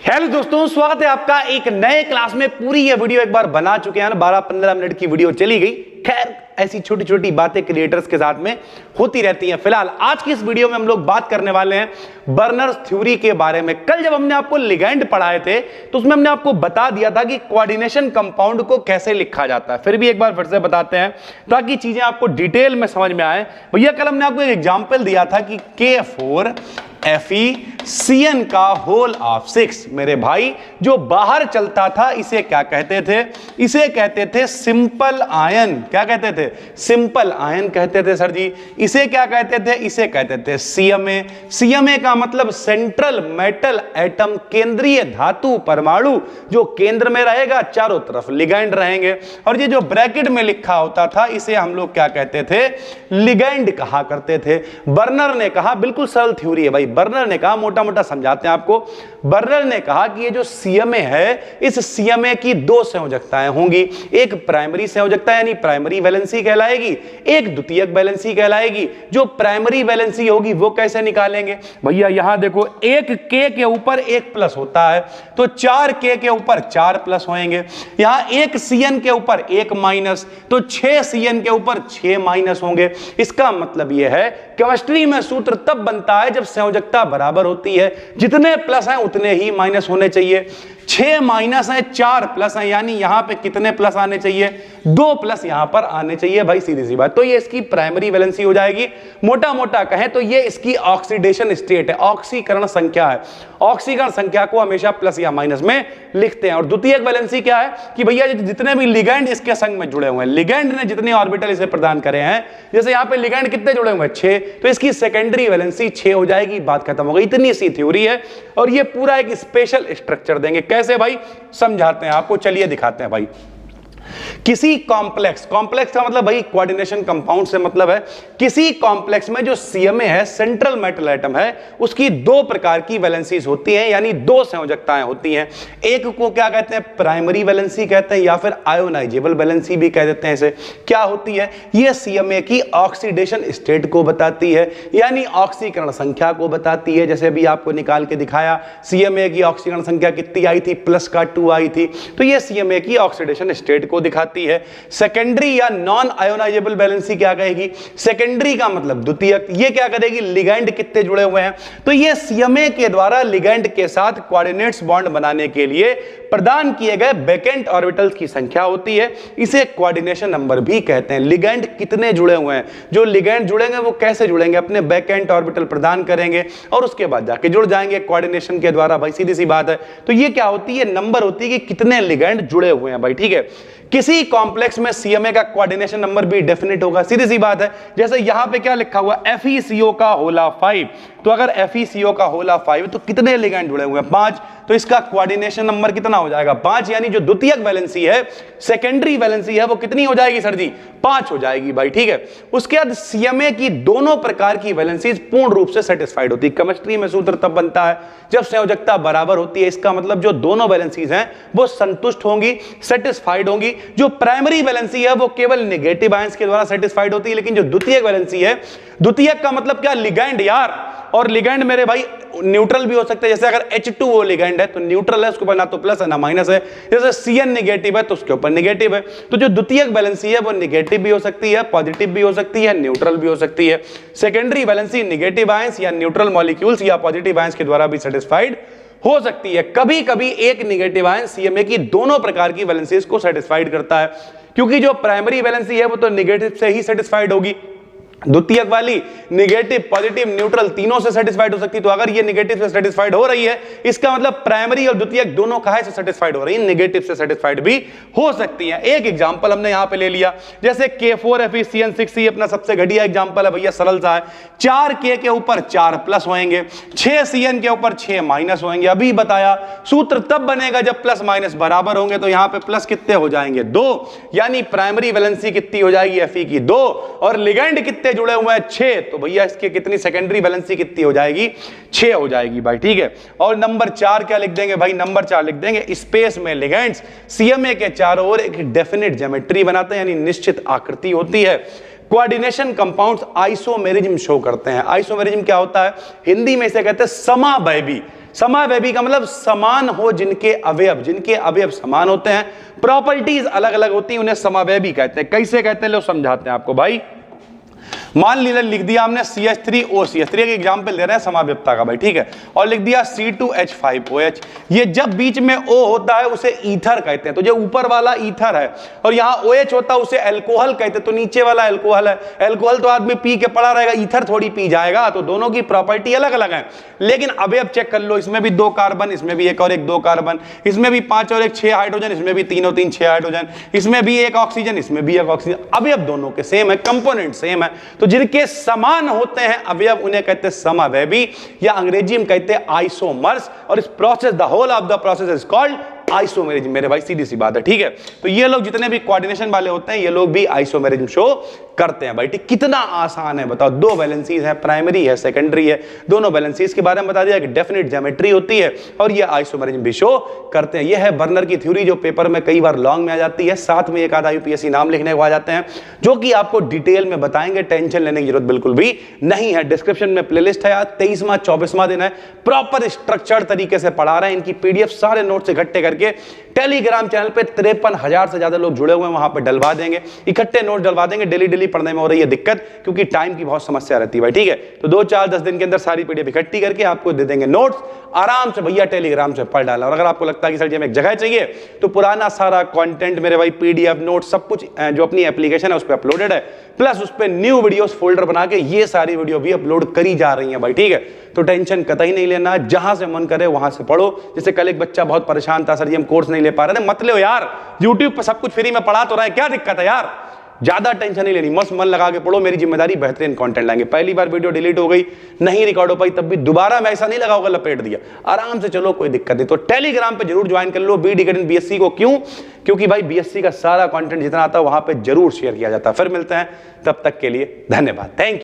Hello दोस्तों, स्वागत है आपका एक नए क्लास में। पूरी ये वीडियो एक बार बना चुके हैं ना, 12-15 मिनट की वीडियो चली गई। खैर, ऐसी छोटी छोटी बातें क्रिएटर्स के साथ में होती रहती हैं। फिलहाल आज की इस वीडियो में हम लोग बात करने वाले हैं बर्नर्स थ्योरी के बारे में। कल जब हमने आपको लिगैंड पढ़ाए थे तो उसमें हमने आपको बता दिया था कि कोऑर्डिनेशन कंपाउंड को कैसे लिखा जाता है। फिर भी एक बार फिर से बताते हैं ताकि चीजें आपको डिटेल में समझ में आए। भैया कल हमने आपको एक एग्जाम्पल दिया था कि K4FeCN का होल ऑफ 6। मेरे भाई, जो बाहर चलता था इसे क्या कहते थे? इसे कहते थे सिंपल आयन। क्या कहते थे? सिंपल आयन कहते थे सर जी। इसे क्या कहते थे? इसे कहते थे CMA। CMA का मतलब सेंट्रल मेटल एटम, केंद्रीय धातु परमाणु जो केंद्र में रहेगा, चारों तरफ लिगैंड रहेंगे। और ये जो ब्रैकेट में लिखा होता था इसे हम लोग क्या कहते थे? लिगैंड कहा करते थे। बर्नर ने कहा, बिल्कुल सरल थ्योरी है भाई, बर्नर ने कहा, मोटा मोटा समझाते हैं आपको। बर्नर ने कहा कि ये जो CMA है, इस CMA की दो संयोजकताएं होंगी। एक प्राइमरी संयोजकता यानी प्राइमरी वैलेंसी कहलाएगी, एक द्वितीयक वैलेंसी कहलाएगी। जो प्राइमरी वैलेंसी होगी वो कैसे निकालेंगे? भैया यहां देखो, एक K के ऊपर एक प्लस होता है तो 4K के ऊपर 4 प्लस होंगे। यहां एक CN के ऊपर एक माइनस तो 6 CN के ऊपर 6 माइनस होंगे। इसका मतलब यह है, केमिस्ट्री में सूत्र तब बनता है जब संयोजकता बराबर होती है। जितने प्लस हैं उतने ही माइनस होने चाहिए। 6 माइनस है, 4 प्लस है, यानी यहां पे कितने प्लस आने चाहिए? 2 प्लस यहां पर आने चाहिए भाई, सीधी सी बात। तो ये इसकी प्राइमरी वैलेंसी हो जाएगी। मोटा मोटा कहें तो ये इसकी ऑक्सीडेशन स्टेट है, ऑक्सीकरण संख्या है। ऑक्सीकरण संख्या को हमेशा प्लस या माइनस में लिखते हैं। और द्वितीयक वैलेंसी क्या है कि भैया जितने भी लिगैंड इसके संग में जुड़े हुए हैं, लिगैंड ने जितने ऑर्बिटल इसे प्रदान करे हैं, जैसे यहां पे लिगैंड कितने जुड़े हुए हैं? 6, तो इसकी सेकेंडरी वैलेंसी 6 हो जाएगी। बात खत्म हो गई। इतनी सी थ्योरी है और ये पूरा एक स्पेशल स्ट्रक्चर देंगे। कैसे भाई? समझाते हैं आपको, चलिए दिखाते हैं भाई। किसी कॉम्प्लेक्स का मतलब भाई कोऑर्डिनेशन कंपाउंड से मतलब है किसी कॉम्प्लेक्स में जो CMA है, सेंट्रल मेटल एटम है, उसकी दो प्रकार की वैलेंसीज होती हैं, यानी दो संयोजकताएं होती हैं। एक को क्या कहते हैं? प्राइमरी वैलेंसी कहते हैं, या फिर आयोनाइजेबल वैलेंसी भी कह देते हैं इसे। क्या होती है ये? CMA की ऑक्सीडेशन स्टेट को बताती है, यानी ऑक्सीकरण संख्या को बताती है। जैसे अभी आपको निकाल के दिखाया, CMA की ऑक्सीकरण संख्या कितनी आई थी? प्लस का 2 आई थी। तो ये CMA की ऑक्सीडेशन स्टेट को दिखाती है। सेकेंडरी या नॉन आयोनाइजेबल वैलेंसी क्या कहेगी? सेकेंडरी का मतलब द्वितीयक। ये क्या करेगी? लिगैंड कितने जुड़े हुए हैं। तो ये CMA के द्वारा लिगैंड के साथ कोऑर्डिनेट्स बॉन्ड बनाने के लिए प्रदान किए गए वैकेंट ऑर्बिटल्स की संख्या होती है। इसे कोऑर्डिनेशन नंबर भी कहते हैं। लिगैंड कितने जुड़े हुए हैं, जो लिगैंड जुड़ेंगे वो कैसे जुड़ेंगे? अपने वैकेंट ऑर्बिटल प्रदान करेंगे और उसके बाद जाके जुड़ जाएंगे कोऑर्डिनेशन के द्वारा भाई, सीधी सी बात है। तो ये क्या होती है? नंबर होती है कि कितने लिगैंड जुड़े हुए हैं भाई, ठीक है। किसी कॉम्प्लेक्स में CMA का कोऑर्डिनेशन नंबर भी डेफिनेट होगा, सीधी सी बात है। जैसे यहां पे क्या लिखा हुआ? FeCO का होला 5। तो अगर FeCO का होला 5 तो कितने लिगैंड जुड़े हुए हैं? 5। तो इसका कोऑर्डिनेशन नंबर कितना हो जाएगा? 5। यानी जो द्वितीयक वैलेंसी है, सेकेंडरी वैलेंसी है, वो कितनी हो जाएगी सर जी? 5 हो जाएगी भाई, ठीक है। उसके बाद CMA की दोनों प्रकार की वैलेंसीज पूर्ण रूप से सेटिस्फाइड होती है। केमिस्ट्री में सूत्र तब बनता है जब संयोजकता बराबर होती है। इसका मतलब जो दोनों वैलेंसीज हैं वो संतुष्ट होंगी, सेटिस्फाइड होंगी। जो प्राइमरी वैलेंसी है वो केवल नेगेटिव आयंस के द्वारा सेटिस्फाइड होती है, लेकिन जो द्वितीयक वैलेंसी है, द्वितीयक का मतलब क्या? लिगैंड यार। और लिगैंड मेरे भाई न्यूट्रल भी हो सकते हैं। जैसे अगर H2O लिगैंड है तो न्यूट्रल है, उसके ऊपर ना तो प्लस है ना माइनस है। जैसे CN नेगेटिव है तो उसके ऊपर नेगेटिव है। तो जो द्वितीयक वैलेंसी है वो नेगेटिव भी हो सकती है, पॉजिटिव भी हो सकती है, न्यूट्रल भी हो सकती है। सेकेंडरी वैलेंसी नेगेटिव आयंस या न्यूट्रल मॉलिक्यूल्स या पॉजिटिव आयंस के द्वारा भी सेटिस्फाइड हो सकती है। कभी कभी एक नेगेटिव आयन CMA की दोनों प्रकार की वैलेंसीज को सेटिस्फाइड करता है, क्योंकि जो प्राइमरी वैलेंसी है वो तो नेगेटिव से ही सेटिस्फाइड होगी। द्वितीयक वाली नेगेटिव, पॉजिटिव, न्यूट्रल तीनों से सेटिस्फाइड हो सकती है। तो अगर ये नेगेटिव से सेटिस्फाइड हो रही है, इसका मतलब प्राइमरी और द्वितीयक दोनों कहां से सेटिस्फाइड हो रही है? नेगेटिव से सेटिस्फाइड भी हो सकती है। एक एग्जांपल हमने यहां पे ले लिया, जैसे K4FeCN6, अपना सबसे घटिया एग्जांपल है भैया, सरल सा है। 4K के ऊपर 4 प्लस होंगे, 6 CN के ऊपर 6 माइनस होंगे। अभी बताया सूत्र तब बनेगा जब प्लस माइनस बराबर होंगे। तो यहां पे प्लस कितने हो जाएंगे? 2। यानी प्राइमरी वैलेंसी कितनी हो जाएगी? Fe की 2। और लिगैंड कितने जुड़े हुए हैं? 6। तो भैया इसके कितनी सेकेंडरी वैलेंसी कितनी हो जाएगी? 6 हो जाएगी भाई, ठीक है। और नंबर 4 क्या लिख देंगे भाई? नंबर 4 लिख देंगे, स्पेस में लिगैंड्स CMA के चारों ओर एक डेफिनेट ज्योमेट्री बनाते हैं, यानी निश्चित आकृति होती है। कोऑर्डिनेशन कंपाउंड्स आइसोमेरिज्म शो करते हैं। आइसोमेरिज्म क्या होता है? हिंदी में इसे कहते हैं समावैवी। समावयवी का मतलब समान हो जिनके अवयव समान होते हैं, प्रॉपर्टीज अलग अलग होती हैं, उन्हें समावयवी कहते हैं। कैसे कहते हैं लो समझाते हैं आपको भाई। मान लीजिए लिख दिया हमने CH3OCH3 का एग्जांपल ले रहे हैं समावयवता का भाई, ठीक है, और लिख दिया C2H5OH। ये जब बीच में O होता है उसे ईथर कहते हैं, तो जो ऊपर वाला ईथर है और यहाँ OH होता है उसे अल्कोहल कहते हैं, तो नीचे वाला अल्कोहल है। अल्कोहल तो आदमी पी के पड़ा रहेगा, ईथर थोड़ी पी जाएगा, तो दोनों की प्रॉपर्टी अलग अलग है। लेकिन अवयव चेक कर लो, इसमें भी 2 कार्बन, इसमें भी 1 और 1 2 कार्बन, इसमें भी 5 और 1 6 हाइड्रोजन, इसमें भी 3 और 3 6 हाइड्रोजन, इसमें भी 1 ऑक्सीजन, इसमें भी 1 ऑक्सीजन। अवयव दोनों के सेम है, कंपोनेंट सेम है, तो जिनके समान होते हैं अवयव उन्हें कहते हैं समावयवी, या अंग्रेजी में कहते हैं आइसोमर्स। और इस process, the whole of the process is called isomerism. मेरे भाई सीधी सी बात है, ठीक है। तो ये लोग जितने भी कोऑर्डिनेशन वाले होते हैं ये लोग भी आइसोमेरिज्म शो करते हैं भाई, ठीक। कितना आसान है बताओ, 2 वैलेंसीज है, प्राइमरी है सेकेंडरी है, दोनों वैलेंसीज के बारे में बता दिया कि डेफिनेट ज्योमेट्री होती है और ये आइसोमेरिज्म भी शो करते हैं। ये है बर्नर की थ्योरी जो पेपर में कई बार लॉन्ग में आ जाती है, साथ में एक आधा यूपीएससी नाम लिखने को आ जाते हैं जो कि आपको डिटेल में बताएंगे, टेंशन लेने की जरूरत बिल्कुल भी नहीं है। डिस्क्रिप्शन में प्लेलिस्ट है, 23वां 24वां दिन है, प्रॉपर स्ट्रक्चर्ड तरीके से पढ़ा रहे हैं। इनकी पीडीएफ सारे नोट्स इकट्ठे करके टेलीग्राम चैनल पे 53,000 से ज्यादा लोग जुड़े हुए हैं, वहां पे डलवा देंगे, इकट्ठे नोट डलवा देंगे। डेली पढ़ने में हो रही है दिक्कत क्योंकि टाइम की बहुत समस्या रहती है भाई, ठीक है। तो 2 4 10 दिन के अंदर सारी पीडीएफ इकट्ठी करके आपको दे देंगे नोट्स, आराम से भैया टेलीग्राम से पढ़ डालना। और अगर आपको लगता है कि सर जी हमें एक जगह चाहिए तो पुराना सारा कंटेंट मेरे भाई पीडीएफ नोट सब कुछ जो अपनी एप्लीकेशन है उस पर अपलोडेड है, प्लस उस पर न्यू वीडियोस फोल्डर बना के ये सारी वीडियो भी अपलोड करी जा रही है भाई, ठीक है। तो टेंशन कतई नहीं लेना, जहां से मन करे वहां से पढ़ो। जैसे कल एक बच्चा बहुत परेशान था, सर जी हम कोर्स नहीं ले पा रहे थे, मत लो यार, यूट्यूब पर सब कुछ फ्री में पढ़ा तो रहा है, क्या दिक्कत है यार। ज्यादा टेंशन नहीं लेनी, मस्त मन लगा के पढ़ो, मेरी जिम्मेदारी बेहतरीन कंटेंट लाएंगे। पहली बार वीडियो डिलीट हो गई, नहीं रिकॉर्ड हो पाई, तब भी दोबारा मैं ऐसा नहीं लगा होगा लपेट दिया, आराम से चलो कोई दिक्कत नहीं। तो टेलीग्राम पे जरूर ज्वाइन कर लो BD Academy BSc को। क्यों? क्योंकि भाई BSc का सारा कंटेंट जितना आता है वहां पे जरूर शेयर किया जाता है। फिर मिलते हैं, तब तक के लिए धन्यवाद, थैंक यू।